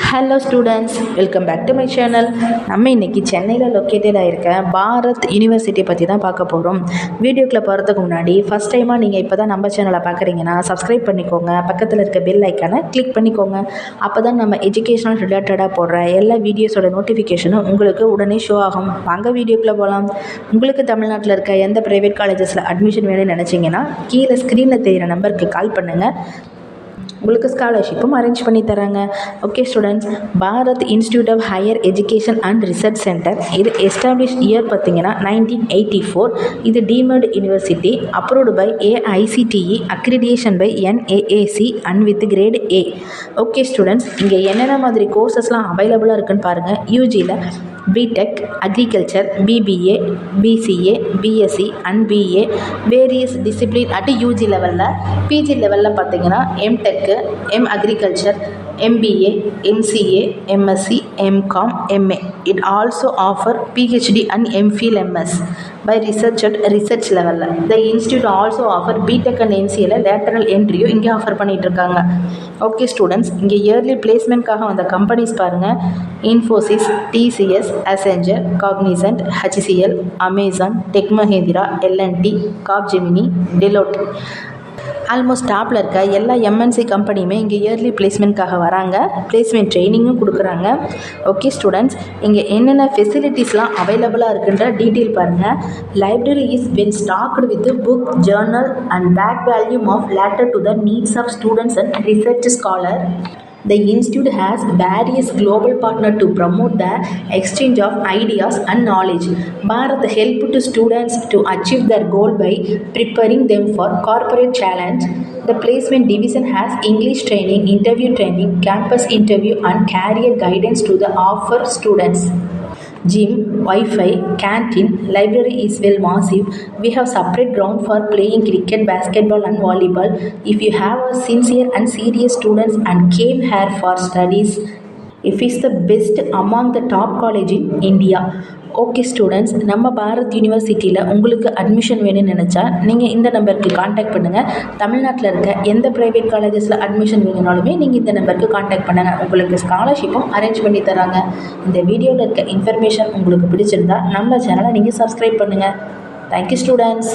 Hello students, welcome back to my channel. நம்ம இன்றைக்கி சென்னையில் லொக்கேட்டட் ஆகிருக்க பாரத் யூனிவர்சிட்டி பற்றி தான் பார்க்க போகிறோம். வீடியோக்குள்ளே போகிறதுக்கு முன்னாடி ஃபஸ்ட் டைமாக நீங்கள் இப்போ தான் நம்ம சேனலை பார்க்குறீங்கன்னா சப்ஸ்கிரைப் பண்ணிக்கோங்க. பக்கத்தில் இருக்க பெல் ஐக்கானை கிளிக் பண்ணிக்கோங்க. அப்போ தான் நம்ம எஜுகேஷனல் ரிலேட்டடாக போடுற எல்லா வீடியோஸோட நோட்டிஃபிகேஷனும் உங்களுக்கு உடனே ஷோ ஆகும். வாங்க வீடியோக்குள்ளே போகலாம். உங்களுக்கு தமிழ்நாட்டில் இருக்க எந்த ப்ரைவேட் காலேஜஸில் அட்மிஷன் வேணும்னு நினச்சிங்கன்னா கீழே ஸ்க்ரீனில் தெரிகிற நம்பருக்கு கால் பண்ணுங்கள். உங்களுக்கு ஸ்காலர்ஷிப்பும் அரேஞ்ச் பண்ணி தராங்க. Okay students, Bharat institute of higher education and research centre இது எஸ்டாப்ளிஷ் இயர் பார்த்தீங்கன்னா 1984. இது deemed university, approved by AICTE, accreditation by NAAC and with grade A. Okay students, இங்கே என்னென்ன மாதிரி கோர்சஸ்லாம் அவைலபிளாக இருக்குன்னு பாருங்கள். யூஜியில் BTech, agriculture, BBA, BCA, BSc and BA various discipline at UG லெவலில். பிஜி லெவலில் பார்த்தீங்கன்னா MTech, agriculture, MBA, MCA, MSc, MCom, MA. It also offer PhD and MPhil MS by research at research level. The institute also offer BTech and MCA lateral entry இங்கே offer பண்ணிட்டு இருக்காங்க. Okay students, இங்கே yearly பிளேஸ்மெண்ட்காக வந்த companies பாருங்கள். Infosys, TCS, Accenture, Cognizant, HCL, Amazon, Tech Mahindra, L&T, Capgemini, Deloitte. Almost டாப்பில் இருக்க எல்லா MNC கம்பெனியுமே இங்கே இயர்லி பிளேஸ்மெண்ட்காக வராங்க. பிளேஸ்மெண்ட் ட்ரைனிங்கும் கொடுக்குறாங்க. ஓகே ஸ்டூடெண்ட்ஸ், இங்கே என்னென்ன ஃபெசிலிட்டிஸ்லாம் அவைலபிளாக இருக்குன்ற டீட்டெயில் பாருங்கள். Library is well stocked with book, journal and back volume of later to the needs of students and research scholar. The institute has various global partners to promote the exchange of ideas and knowledge. Bharat help to students to achieve their goal by preparing them for corporate challenge. The placement division has English training, interview training, campus interview and career guidance to the offer students. Gym, Wi-Fi, canteen, library is well massive. We have separate ground for playing cricket, basketball and volleyball. If you have a sincere and serious students and came here for studies, if it's the best among the top college in India. Okay students, நம்ம பாரத் யூனிவர்சிட்டியில் உங்களுக்கு admission வேணும்னு நினச்சா நீங்கள் இந்த நம்பருக்கு contact பண்ணுங்கள். தமிழ்நாட்டில் இருக்க எந்த ப்ரைவேட் காலேஜஸில் அட்மிஷன் வேணும்னாலுமே நீங்கள் இந்த நம்பருக்கு காண்டாக்ட் பண்ணுங்கள். உங்களுக்கு ஸ்காலர்ஷிப்பும் அரேஞ்ச் பண்ணி தராங்க. இந்த வீடியோவில் இருக்க இன்ஃபர்மேஷன் உங்களுக்கு பிடிச்சிருந்தா நம்ம சேனலை நீங்கள் சப்ஸ்கிரைப் பண்ணுங்கள். Thank you students.